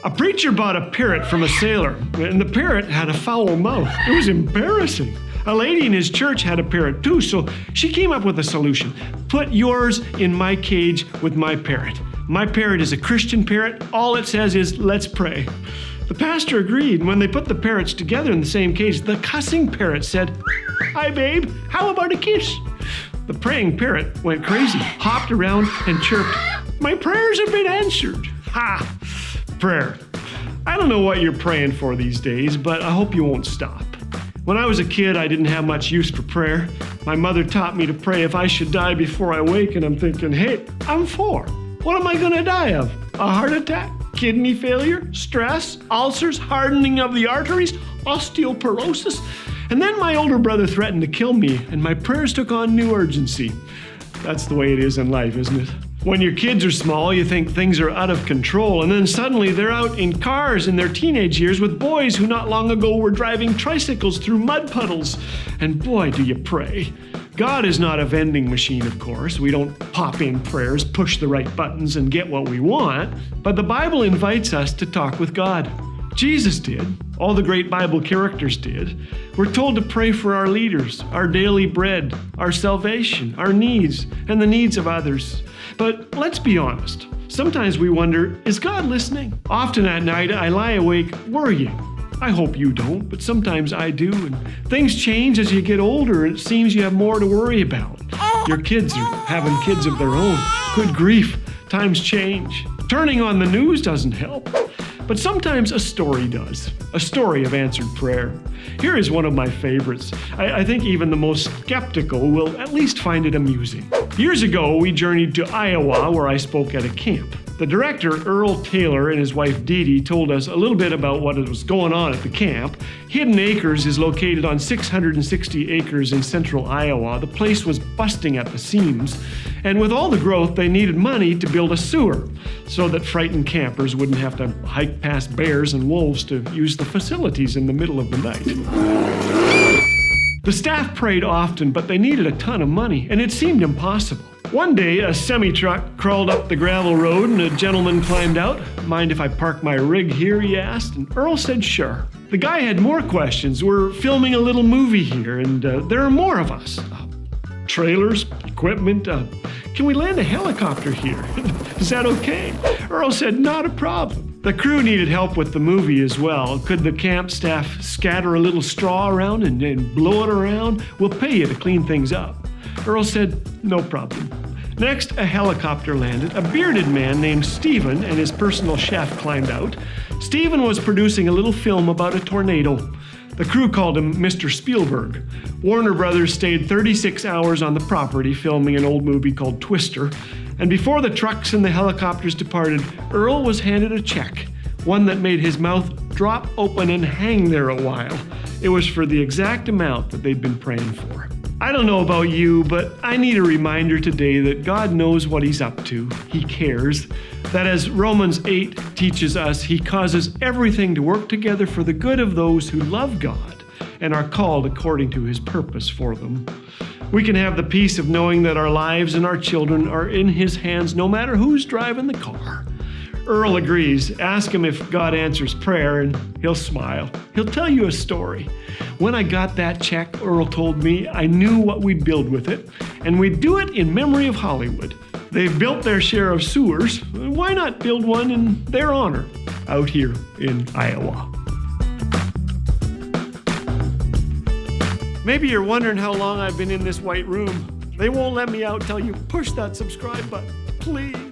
A preacher bought a parrot from a sailor, and the parrot had a foul mouth. It was embarrassing. A lady in his church had a parrot too, so she came up with a solution. Put yours in my cage with my parrot. My parrot is a Christian parrot. All it says is, let's pray. The pastor agreed, and when they put the parrots together in the same cage, the cussing parrot said, "Hi, babe, how about a kiss?" The praying parrot went crazy, hopped around, and chirped, "My prayers have been answered." Ha! Prayer. I don't know what you're praying for these days, but I hope you won't stop. When I was a kid, I didn't have much use for prayer. My mother taught me to pray if I should die before I wake, and I'm thinking, hey, I'm 4. What am I gonna die of? A heart attack? Kidney failure? Stress? Ulcers? Hardening of the arteries? Osteoporosis? And then my older brother threatened to kill me, and my prayers took on new urgency. That's the way it is in life, isn't it? When your kids are small, you think things are out of control, and then suddenly they're out in cars in their teenage years with boys who not long ago were driving tricycles through mud puddles. And boy, do you pray. God is not a vending machine, of course. We don't pop in prayers, push the right buttons, and get what we want. But the Bible invites us to talk with God. Jesus did. All the great Bible characters did. We're told to pray for our leaders, our daily bread, our salvation, our needs, and the needs of others. But let's be honest. Sometimes we wonder, is God listening? Often at night, I lie awake worrying. I hope you don't, but sometimes I do. And things change as you get older, and it seems you have more to worry about. Your kids are having kids of their own. Good grief, times change. Turning on the news doesn't help. But sometimes a story does. A story of answered prayer. Here is one of my favorites. I think even the most skeptical will at least find it amusing. Years ago, we journeyed to Iowa, where I spoke at a camp. The director, Earl Taylor, and his wife Dee Dee told us a little bit about what was going on at the camp. Hidden Acres is located on 660 acres in central Iowa. The place was busting at the seams, and with all the growth, they needed money to build a sewer so that frightened campers wouldn't have to hike past bears and wolves to use the facilities in the middle of the night. The staff prayed often, but they needed a ton of money, and it seemed impossible. One day, a semi-truck crawled up the gravel road and a gentleman climbed out. "Mind if I park my rig here?" he asked, and Earl said sure. The guy had more questions. "We're filming a little movie here, and there are more of us. Trailers, equipment, can we land a helicopter here? Is that okay?" Earl said, "Not a problem." The crew needed help with the movie as well. Could the camp staff scatter a little straw around and blow it around? "We'll pay you to clean things up." Earl said, "No problem." Next, a helicopter landed. A bearded man named Stephen and his personal chef climbed out. Stephen was producing a little film about a tornado. The crew called him Mr. Spielberg. Warner Brothers stayed 36 hours on the property filming an old movie called Twister. And before the trucks and the helicopters departed, Earl was handed a check, one that made his mouth drop open and hang there a while. It was for the exact amount that they'd been praying for. I don't know about you, but I need a reminder today that God knows what He's up to. He cares. That as Romans 8 teaches us, He causes everything to work together for the good of those who love God and are called according to His purpose for them. We can have the peace of knowing that our lives and our children are in His hands no matter who's driving the car. Earl agrees. Ask him if God answers prayer and he'll smile. He'll tell you a story. "When I got that check," Earl told me, "I knew what we'd build with it, and we'd do it in memory of Hollywood. They've built their share of sewers. Why not build one in their honor out here in Iowa?" Maybe you're wondering how long I've been in this white room. They won't let me out till you push that subscribe button. Please.